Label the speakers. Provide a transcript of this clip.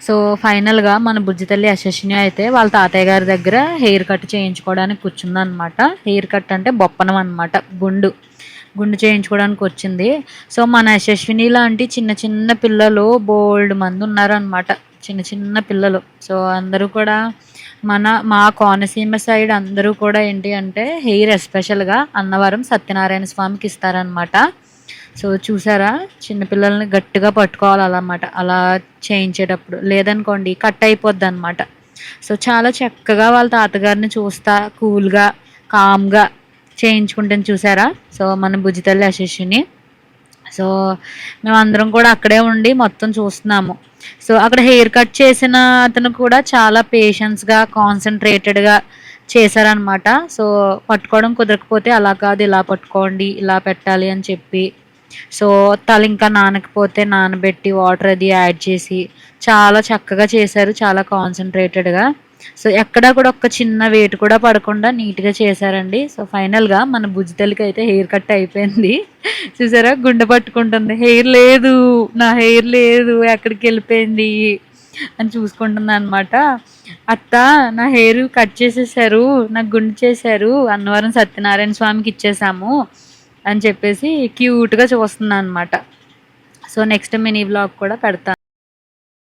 Speaker 1: So ఫైనల్గా మన బుజ్జి తల్లి యశస్విని అయితే వాళ్ళ తాతయ్య గారి దగ్గర హెయిర్ కట్ చేయించుకోవడానికి కూర్చుందనమాట. హెయిర్ కట్ అంటే బొప్పనం అనమాట, గుండు చేయించుకోవడానికి వచ్చింది. సో మన యశస్విని లాంటి చిన్న చిన్న పిల్లలు బోల్డ్ మంది ఉన్నారనమాట, చిన్న చిన్న పిల్లలు. సో అందరూ కూడా మా కోనసీమ సైడ్ అందరూ కూడా ఏంటి అంటే హెయిర్ ఎస్పెషల్గా అన్నవరం సత్యనారాయణ స్వామికి ఇస్తారనమాట. సో చూసారా, చిన్నపిల్లల్ని గట్టిగా పట్టుకోవాలి అన్నమాట అలా చేయించేటప్పుడు, లేదనుకోండి కట్ అయిపోద్ది అనమాట. సో చాలా చక్కగా వాళ్ళ తాతగారిని చూస్తా కూల్గా కామ్గా చేయించుకుంటాను చూసారా. సో మన బుజ్జితల్లి యశస్విని. సో మేమందరం కూడా అక్కడే ఉండి మొత్తం చూస్తున్నాము. సో అక్కడ హెయిర్ కట్ చేసిన అతను కూడా చాలా పేషెన్స్గా కాన్సన్ట్రేటెడ్గా చేశారనమాట. సో పట్టుకోవడం కుదరకపోతే అలా కాదు ఇలా పట్టుకోండి ఇలా పెట్టాలి అని చెప్పి, సో తల ఇంకా నానకపోతే నానబెట్టి వాటర్ అది యాడ్ చేసి చాలా చక్కగా చేశారు, చాలా కాన్సన్ట్రేటెడ్గా. సో ఎక్కడా కూడా ఒక్క చిన్న వెయిట్ కూడా పడకుండా నీట్గా చేశారండి. సో ఫైనల్గా మన బుజ్జితల్లికి అయితే హెయిర్ కట్ అయిపోయింది. చూసారా, గుండె పట్టుకుంటుంది, హెయిర్ లేదు నా హెయిర్ లేదు ఎక్కడికి వెళ్ళిపోయింది అని చూసుకుంటుంది అనమాట. అత్త నా హెయిర్ కట్ చేసేసారు, నాకు గుండు చేశారు, అన్నవరం సత్యనారాయణ స్వామికి ఇచ్చేసాము అని చెప్పేసి క్యూట్గా చూస్తుంది అనమాట. సో నెక్స్ట్ మినీ బ్లాగ్ కూడా పెడతాను.